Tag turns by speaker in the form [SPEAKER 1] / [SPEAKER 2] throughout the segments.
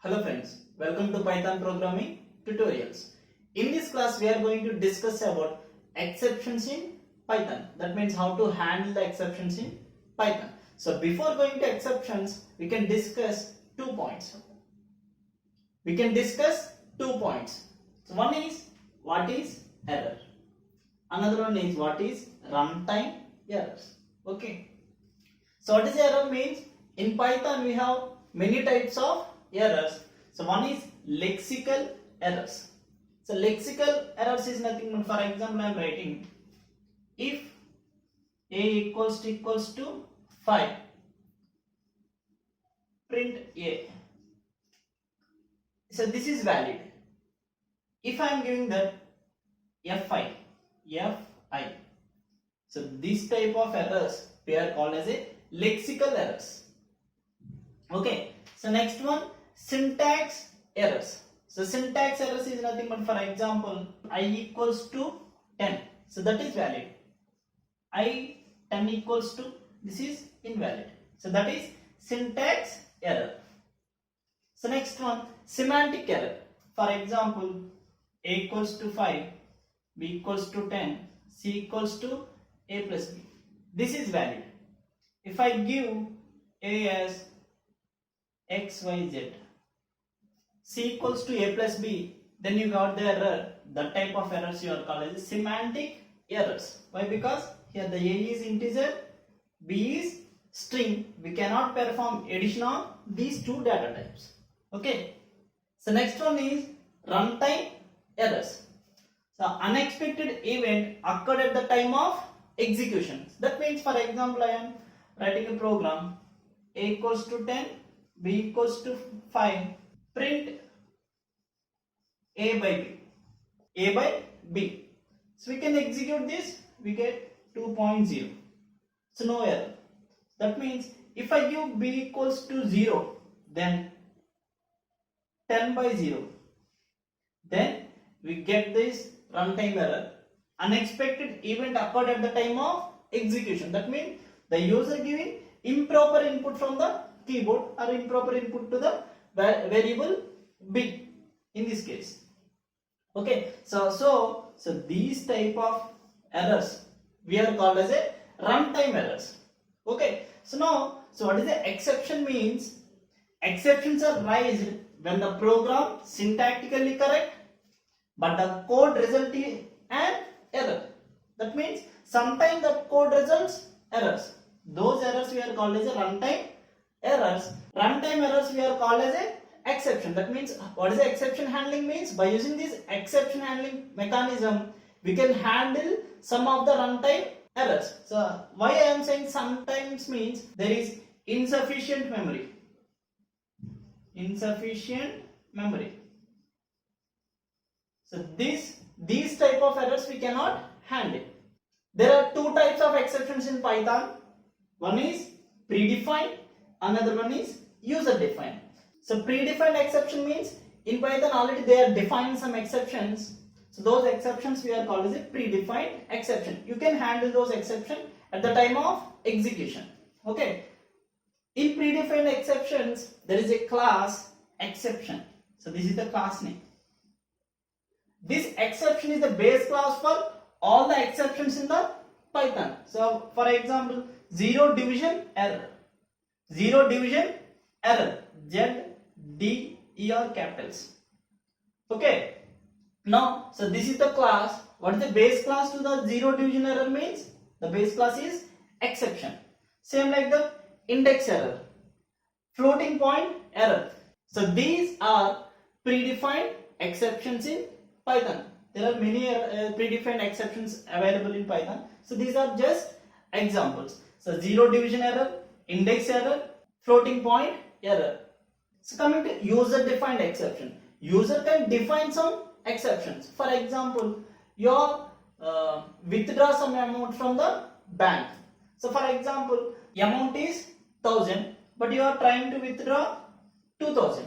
[SPEAKER 1] Hello friends, welcome to Python programming tutorials. In this class we are going to discuss about exceptions in Python. That means how to handle the exceptions in Python. So before going to exceptions, we can discuss 2 points. So one is what is error. Another one is what is runtime errors. Okay. So what is error means? In Python we have many types of errors. So one is lexical errors. So lexical errors is nothing but, for example, I am writing if a equals to 5, print a. So this is valid. If I am giving that fi, so this type of errors we are called as a lexical errors. Okay. So next one, syntax errors. So syntax errors is nothing but, for example, I equals to 10. So that is valid. I 10 equals to, this is invalid. So that is syntax error. So next one, semantic error. For example, a equals to 5, b equals to 10, c equals to a plus b. This is valid. If I give a as x, y, z, c equals to a plus b, then you got the error. That type of errors you are called as semantic errors. Why? Because here the a is integer, b is string. We cannot perform addition on these two data types. Okay. So next one is runtime errors. So unexpected event occurred at the time of execution. That means, for example, I am writing a program, a equals to 10, b equals to 5, print a by b. So we can execute this, we get 2.0. So no error. That means if I give b equals to 0, then 10 by 0, then we get this runtime error. Unexpected event occurred at the time of execution. That means the user giving improper input from the keyboard or improper input to the variable b in this case. Okay, so these type of errors we are called as a runtime errors. Okay, so what is the exception means? Exceptions are raised when the program syntactically correct but the code result is an error. That means sometimes the code results errors. Those errors we are called as a runtime errors. Runtime errors we are called as a exception. That means what is the exception handling means? By using this exception handling mechanism, we can handle some of the runtime errors. So why I am saying sometimes means there is insufficient memory. So these type of errors we cannot handle. There are two types of exceptions in Python. One is predefined, another one is user defined. So predefined exception means in Python already they are defined some exceptions. So those exceptions we are called as a predefined exception. You can handle those exceptions at the time of execution. Okay. In predefined exceptions there is a class exception. So this is the class name. This exception is the base class for all the exceptions in the Python. So for example, zero division error, Z, D, E are capitals. Okay. Now, so this is the class. What is the base class to the zero division error means? The base class is exception. Same like the index error, floating point error. So these are predefined exceptions in Python. There are many predefined exceptions available in Python. So these are just examples. So zero division error, index error, floating point error. So coming to user defined exception. User can define some exceptions. For example, you withdraw some amount from the bank. So for example, amount is 1000, but you are trying to withdraw 2000.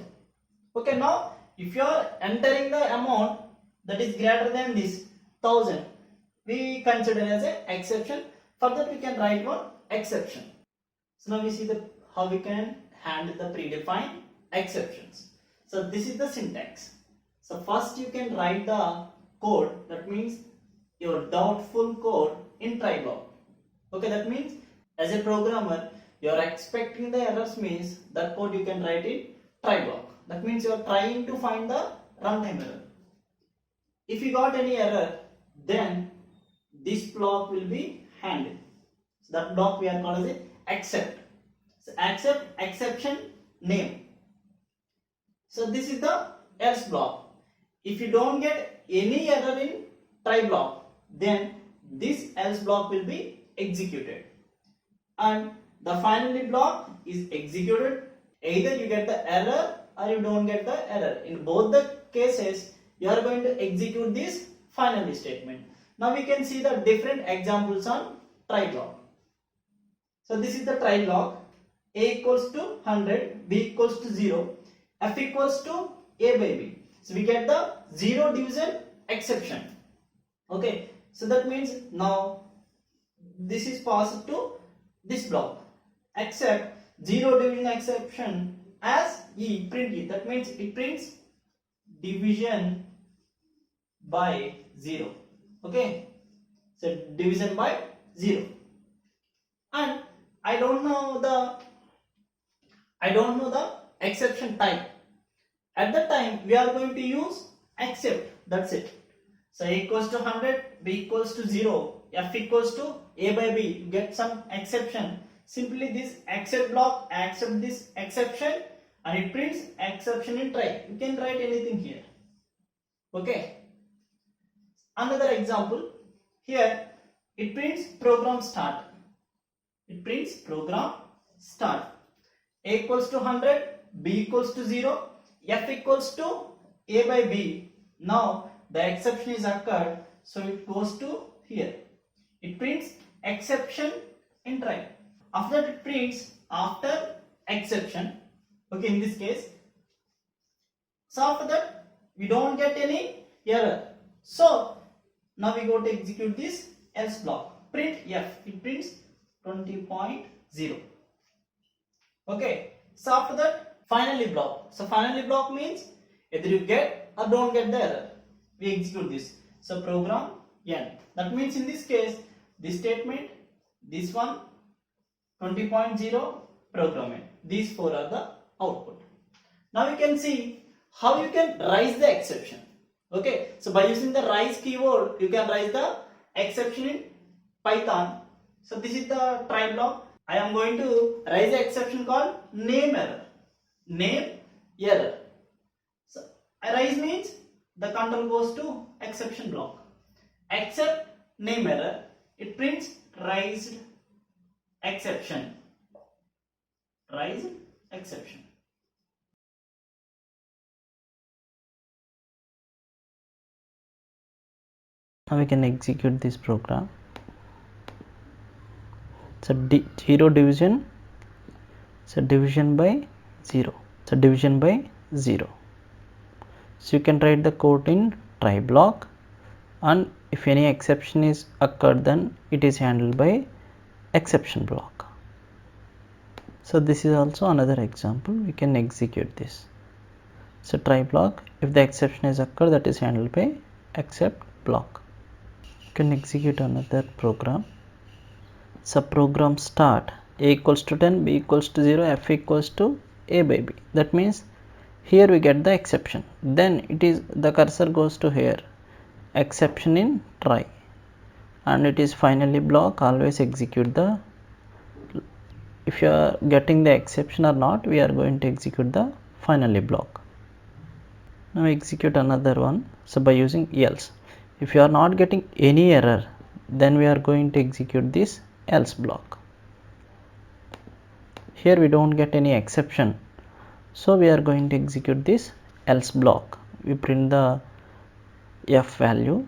[SPEAKER 1] Okay, now if you are entering the amount that is greater than this 1000, we consider as an exception. For that we can write one exception. So now we see how we can handle the predefined exceptions. So this is the syntax. So first you can write the code, that means your doubtful code in try block. Okay, that means as a programmer you are expecting the errors, means that code you can write in try block. That means you are trying to find the runtime error. If you got any error, then this block will be handled. So that block we are called as a accept. So accept exception name. So this is the else block. If you don't get any error in try block, then this else block will be executed. And the finally block is executed. Either you get the error or you don't get the error. In both the cases, you are going to execute this finally statement. Now we can see the different examples on try block. So this is the try block. A equals to 100, B equals to 0, F equals to A by B. So we get the 0 division exception. Okay, so that means now this is passed to this block. Except 0 division exception as E, print E. That means it prints division by 0. Okay, so division by 0. And I don't know the exception type. At that time we are going to use except, that's it. So A equals to 100, B equals to 0, F equals to A by B, you get some exception. Simply this except block accept this exception and it prints exception in try. You can write anything here. Okay. Another example, here it prints program start. It prints program start. A equals to 100, B equals to 0, F equals to A by B. Now the exception is occurred, so it goes to here. It prints exception in try. After that it prints after exception. Okay, in this case. So after that we don't get any error. So now we go to execute this else block. Print F. It prints 20.0. Okay. So after that finally block. So finally block means either you get or don't get the error. We execute this. So program end. That means in this case this statement, this one, 20.0, program end. These four are the output. Now you can see how you can raise the exception. Okay, so by using the raise keyword you can raise the exception in Python. So this is the try block. I am going to raise the exception called name error. Name error. So raise means the control goes to exception block. Except name error, it prints raised exception. Raised exception.
[SPEAKER 2] Now we can execute this program. So 0 division, so division by 0, so division by 0. So you can write the code in try block, and if any exception is occurred, then it is handled by exception block. So this is also another example. We can execute this. So try block, if the exception is occurred, that is handled by except block. You can execute another program. So program start, A equals to 10, B equals to 0, F equals to A by B. That means here we get the exception. Then it is the cursor goes to here, exception in try, and it is finally block. Always execute the, if you are getting the exception or not, we are going to execute the finally block. Now execute another one. So by using else, if you are not getting any error, then we are going to execute this else block. Here we don't get any exception, so we are going to execute this else block. We print the F value.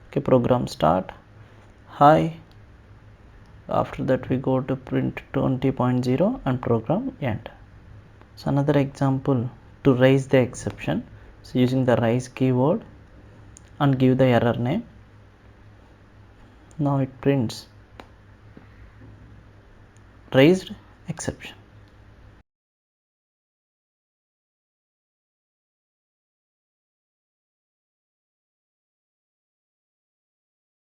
[SPEAKER 2] Okay, program start, hi. After that we go to print 20.0 and program end. So another example to raise the exception. So using the raise keyword and give the error name. Now it prints raised exception.